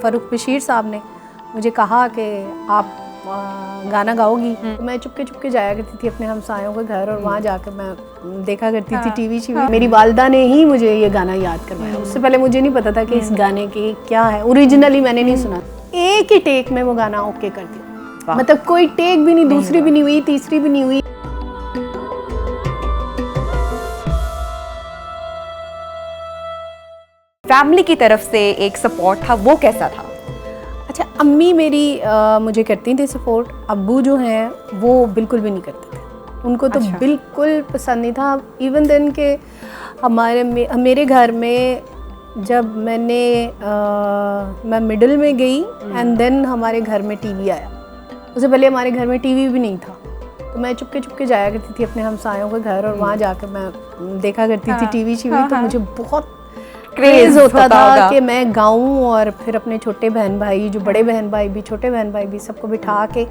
फ़ारूक बशीर साहब ने मुझे कहा कि आप गाना गाओगी। तो मैं चुपके चुपके जाया करती थी अपने हमसायों के घर और वहाँ जाकर मैं देखा करती थी टीवी शीवी। मेरी वालदा ने ही मुझे ये गाना याद करवाया। उससे पहले मुझे नहीं पता था कि इस गाने की क्या है, ओरिजिनली मैंने नहीं सुना। एक ही टेक में वो गाना ओके कर दिया, मतलब कोई टेक भी नहीं, दूसरी भी नहीं हुई, तीसरी भी नहीं हुई। फैमिली की तरफ से एक सपोर्ट था, वो कैसा था? अच्छा, अम्मी मेरी मुझे करती थी सपोर्ट, अब्बू जो हैं वो बिल्कुल भी नहीं करते थे। उनको तो बिल्कुल पसंद नहीं था। इवन देन के मेरे घर में जब मैं मिडिल में गई एंड देन हमारे घर में टीवी आया। उससे पहले हमारे घर में टीवी भी नहीं था। तो मैं चुपके चुपके जाया करती थी अपने हमसायों के घर और वहाँ जाकर मैं देखा करती थी टीवी शीवी। तो मुझे बहुत क्रेज़ होता था कि मैं गाऊं और फिर अपने छोटे बहन भाई, जो बड़े बहन भाई भी, छोटे बहन भाई भी, सबको बिठा के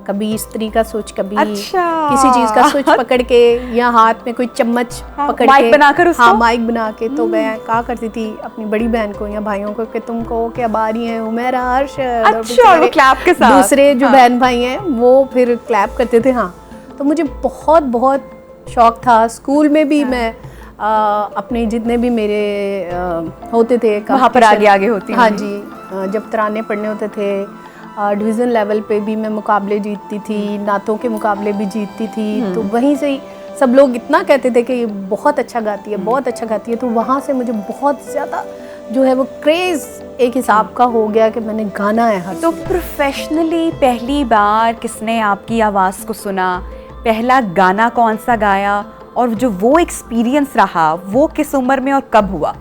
कभी स्त्री का स्विच, कभी किसी चीज़ का स्विच पकड़ के या हाथ में कोई चम्मच पकड़ माइक के बनाकर उसको? हाँ, माइक बना के। तो मैं कहा करती थी अपनी बड़ी बहन को या भाइयों को कि तुम कहो कि अब आ रही हैं उमेरा, अरशद। अच्छा, वो क्लैप के साथ दूसरे जो बहन भाई हैं वो फिर क्लैप करते थे। हाँ, तो मुझे बहुत बहुत शौक था। स्कूल में भी मैं अपने जितने भी मेरे होते थे वहाँ पर आगे होती। हाँ जी, जब तराने पढ़ने होते थे डिवीज़न लेवल पे भी मैं मुकाबले जीतती थी, नातों के मुकाबले भी जीतती थी। तो वहीं से ही सब लोग इतना कहते थे कि ये बहुत अच्छा गाती है, बहुत अच्छा गाती है। तो वहाँ से मुझे बहुत ज़्यादा जो है वो क्रेज़ एक हिसाब का हो गया कि मैंने गाना है हर। तो प्रोफेशनली पहली बार किसने आपकी आवाज़ को सुना, पहला गाना कौन सा गाया, और जो वो एक्सपीरियंस रहा वो किस उम्र में और कब हुआ?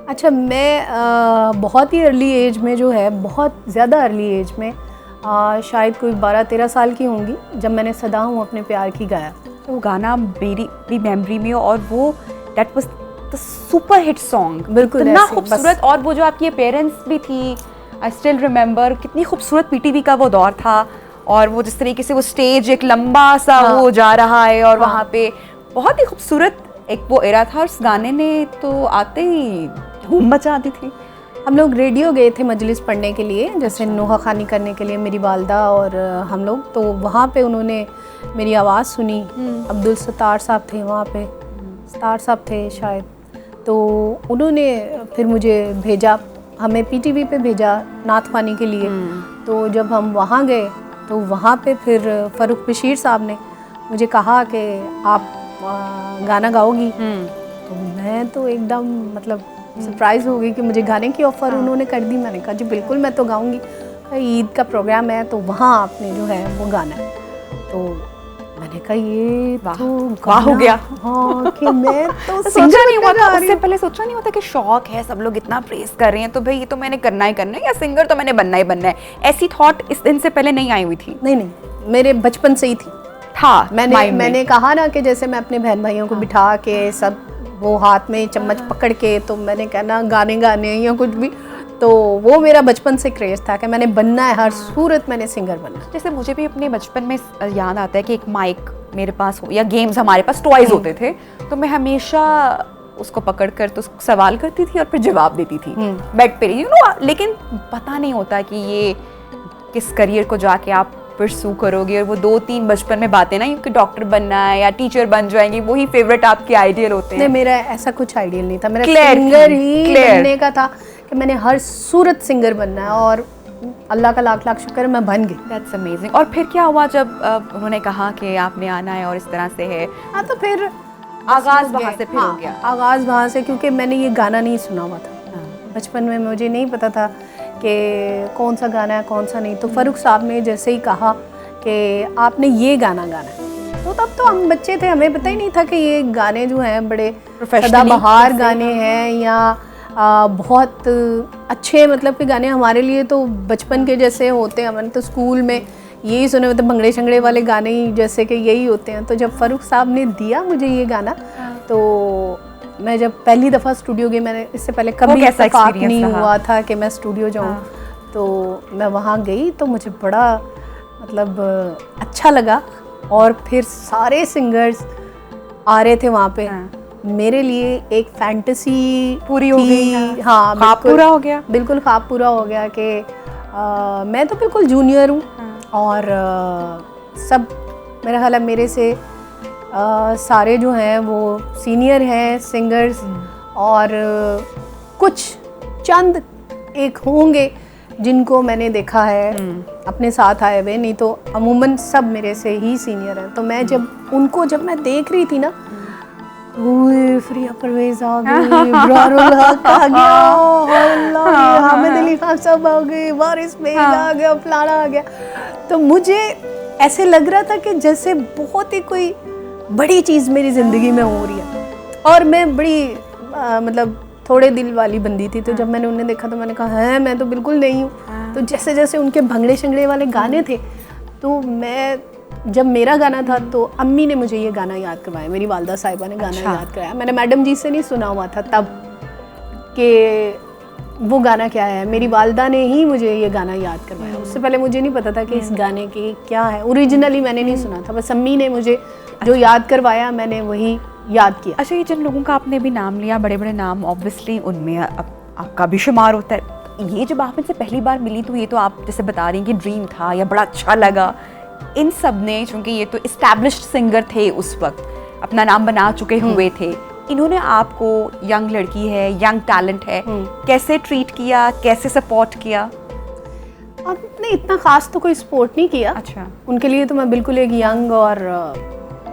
अच्छा, मैं बहुत ही अर्ली एज में जो है, बहुत ज़्यादा अर्ली एज में शायद कोई 12-13 साल की होंगी जब मैंने सदा हूँ अपने प्यार की गाया। तो वो गाना मेरी मेमोरी में, और वो that was the super hit song, बिल्कुल इतना खूबसूरत। और वो जो आपकी पेरेंट्स भी थी, आई स्टिल रिमेंबर, कितनी खूबसूरत पीटीवी का वो दौर था। और वो जिस तरीके से वो स्टेज एक लंबा सा वो जा रहा है और वहाँ पे बहुत ही खूबसूरत एक वो एरा था। और उस गाने ने तो आते ही धूम मचा दी थी। हम लोग रेडियो गए थे मजलिस पढ़ने के लिए, जैसे नोहा खानी करने के लिए, मेरी वालदा और हम लोग। तो वहाँ पे उन्होंने मेरी आवाज़ सुनी। अब्दुल सत्तार साहब थे वहाँ पे, सत्तार साहब थे शायद। तो उन्होंने फिर मुझे भेजा, हमें पीटीवी पे भेजा नात ख़वानी के लिए। तो जब हम वहाँ गए तो वहाँ पे फिर फ़ारूक बशीर साहब ने मुझे कहा कि आप गाना गाओगी। तो मैं तो एकदम मतलब सरप्राइज़ हो गई कि मुझे गाने की ऑफ़र उन्होंने कर दी। मैंने कहा जी बिल्कुल मैं तो गाऊंगी। ईद का प्रोग्राम है तो वहाँ आपने जो है वो गाना है। तो मैंने कहा ये तो वाह हो गया। हाँ, कि मैं तो सोचा नहीं हुआ था, उससे पहले सोचा नहीं होता कि शौक है, सब लोग इतना प्रेस कर रहे हैं तो भाई ये तो मैंने करना ही करना है, या सिंगर तो मैंने बनना ही बनना है। ऐसी थॉट इस दिन से पहले नहीं आई हुई थी? नहीं, मेरे बचपन से ही थी। था मैंने कहा ना कि जैसे मैं अपने बहन भाइयों को बिठा के सब वो हाथ में चम्मच पकड़ के, तो मैंने कहना गाने या कुछ भी, तो वो मेरा बचपन से क्रेज़ था कि मैंने बनना है, हर सूरत मैंने सिंगर बनना। जैसे मुझे भी अपने बचपन में याद आता है कि एक माइक मेरे पास हो या गेम्स, हमारे पास टॉयज होते थे, तो मैं हमेशा उसको पकड़ कर तो सवाल करती थी और फिर जवाब देती थी बेड पे, लेकिन पता नहीं होता कि ये किस करियर को जाके आप परसू करोगे। और वो 2-3 बचपन में बातें ना, कि डॉक्टर बनना है या टीचर बन जाएंगी, वही फेवरेट आपके आइडियल होते हैं। नहीं, मेरा ऐसा कुछ आइडियल नहीं था, मेरा सिंगर ही बनने का था कि मैंने हर सूरत सिंगर बनना है। और अल्लाह का लाख लाख शुक्र है मैं बन गई। That's amazing. और फिर क्या हुआ जब उन्होंने कहा कि आपने आना है और इस तरह से है? हाँ, तो फिर आगाज़ वहाँ से फिर हो गया। आगाज़ वहाँ से, क्योंकि मैंने ये गाना नहीं सुना हुआ था बचपन में, मुझे नहीं पता था कि कौन सा गाना है कौन सा नहीं। तो फ़ारूक साहब ने जैसे ही कहा कि आपने ये गाना गाना है, तो तब तो हम बच्चे थे, हमें पता ही नहीं था कि ये गाने जो हैं बड़े सदाबहार गाने हैं या बहुत अच्छे, मतलब कि गाने हमारे लिए तो बचपन के जैसे होते हैं। हमने तो स्कूल में यही सुने होते, भंगड़े शंगड़े वाले गाने ही जैसे कि यही होते हैं। तो जब फ़ारूक साहब ने दिया मुझे ये गाना, तो मैं जब पहली दफ़ा स्टूडियो गई, मैंने इससे पहले कभी इत्तेफाक नहीं हुआ था कि मैं स्टूडियो जाऊँ। तो मैं वहाँ गई तो मुझे बड़ा मतलब अच्छा लगा। और फिर सारे सिंगर्स आ रहे थे वहाँ पे, मेरे लिए एक फैंटेसी पूरी हो गई। हाँ, ख्वाब पूरा हो गया। बिल्कुल ख्वाब पूरा हो गया कि मैं तो बिल्कुल जूनियर हूँ और सब मेरा ख्याल है मेरे से सारे जो हैं वो सीनियर हैं सिंगर्स और कुछ चंद एक होंगे जिनको मैंने देखा है अपने साथ आए हुए, नहीं तो अमूमन सब मेरे से ही सीनियर हैं। तो मैं जब मैं देख रही थी ना, ओए फ्रिया परवेज आ गई, इब्रारुल हक आ गया, अल्लाह हामिद अली खान साहब आ गए, वारिस बेग आ गया, फलाना आ गया। तो मुझे ऐसे लग रहा था कि जैसे बहुत ही कोई बड़ी चीज़ मेरी ज़िंदगी में हो रही है। और मैं बड़ी मतलब थोड़े दिल वाली बंदी थी, तो जब मैंने उन्हें देखा तो मैंने कहा है मैं तो बिल्कुल नहीं हूँ। तो जैसे जैसे उनके भंगड़े शंगड़े वाले गाने थे, तो मैं जब मेरा गाना था तो अम्मी ने मुझे ये गाना याद करवाया, मेरी वालदा साहिबा ने गाना याद कराया। मैंने मैडम जी से नहीं सुना हुआ था तब कि वो गाना क्या है, मेरी वालदा ने ही मुझे ये गाना याद करवाया। उससे पहले मुझे नहीं पता था कि इस गाने की क्या है, ओरिजिनली मैंने नहीं सुना था, बस अम्मी ने मुझे जो याद करवाया मैंने वही याद किया। अच्छा, ये जिन लोगों का आपने भी नाम लिया, बड़े बड़े नाम, ऑब्वियसली उनमें आपका भी शुमार होता है। ये जब आप इनसे पहली बार मिली तो ये तो आप जैसे बता रही हैं कि ड्रीम था या बड़ा अच्छा लगा, इन सब ने, चूँकि ये तो इस्टेब्लिश्ड सिंगर थे उस वक्त, अपना नाम बना चुके हुए थे, इन्होंने आपको, यंग लड़की है, यंग टैलेंट है, कैसे ट्रीट किया, कैसे सपोर्ट किया? आपने इतना खास तो कोई सपोर्ट नहीं किया। अच्छा। उनके लिए तो मैं बिल्कुल एक यंग और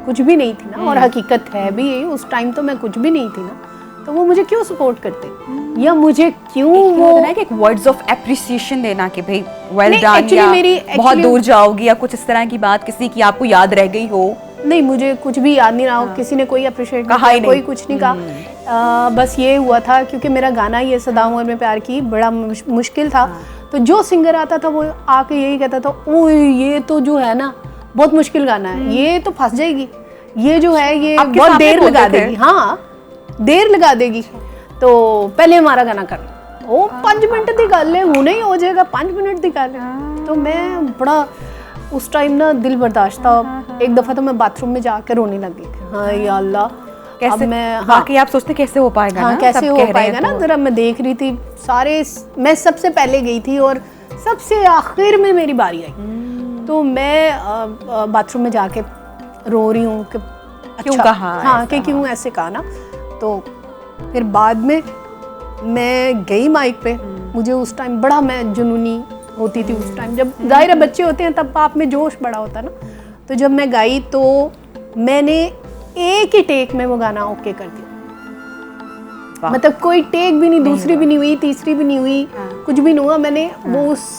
कुछ भी नहीं थी ना, और हकीकत है भी यही, उस टाइम तो मैं कुछ भी नहीं थी ना, तो वो मुझे क्यों सपोर्ट करते या मुझे क्यों वो ना कि एक वर्ड्स ऑफ एप्रिसिएशन देना कि भाई वेल डन, actually या बहुत दूर जाओगी, या कुछ इस तरह की बात किसी की आपको याद रह गई हो? नहीं, मुझे कुछ भी याद नहीं रहा हो, किसी ने कोई अप्रिशिएट कहा ही नहीं, कोई कुछ नहीं कहा। बस ये हुआ था क्योंकि मेरा गाना ये सदा उम्र में प्यार की बड़ा मुश्किल था, तो जो सिंगर आता था वो आके यही कहता था, ओए ये तो जो है ना बहुत मुश्किल गाना है, ये तो फंस जाएगी, ये जो है ये बहुत देर लगा देगी, हाँ देर लगा देगी, तो पहले हमारा गाना कर। ओ 5 मिनट दी गल है, हुणे ही हो जाएगा, 5 मिनट दी गल है। तो मैं बड़ा उस टाइम ना दिल बर्दाश्त था। एक दफ़ा तो मैं बाथरूम में जाकर रोने लगी, हाँ या अल्लाह कैसे, मैं बाकी आप सोचते कैसे हो पाएगा हाँ ना, कैसे हो पाएगा ना, जरा मैं देख रही थी सारे, मैं सबसे पहले गई थी और सबसे आखिर में मेरी बारी आई, तो मैं बाथरूम में जाके रो रही हूँ कि क्यों कहा, हाँ कि क्यों ऐसे कहा ना। तो फिर बाद में मैं गई माइक पे, मुझे उस टाइम बड़ा, मैं जुनूनी होती थी उस टाइम, जब जाहिर है बच्चे होते हैं तब आप में जोश बड़ा होता है ना, तो जब मैं गाई तो मैंने एक ही टेक में वो गाना ओके कर दिया, मतलब कोई टेक भी नहीं, दूसरी भी नहीं हुई, तीसरी भी नहीं हुई, कुछ भी नहीं हुआ, मैंने वो उस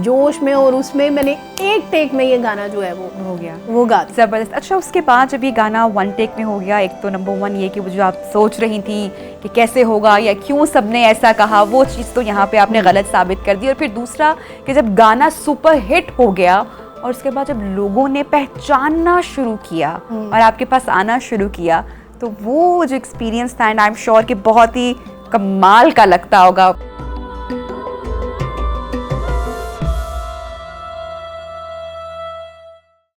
जोश में और उसमें मैंने एक टेक में ये गाना जो है वो हो गया, वो गा दिया। जबरदस्त। अच्छा, उसके बाद जब ये गाना 1 टेक में हो गया, एक तो नंबर 1 ये कि वो जो आप सोच रही थी कि कैसे होगा या क्यों सबने ऐसा कहा, वो चीज़ तो यहाँ पे आपने गलत साबित कर दी, और फिर दूसरा कि जब गाना सुपर हिट हो गया और उसके बाद जब लोगों ने पहचानना शुरू किया और आपके पास आना शुरू किया, तो वो जो एक्सपीरियंस था, एंड आई एम श्योर कि बहुत ही कमाल का लगता होगा।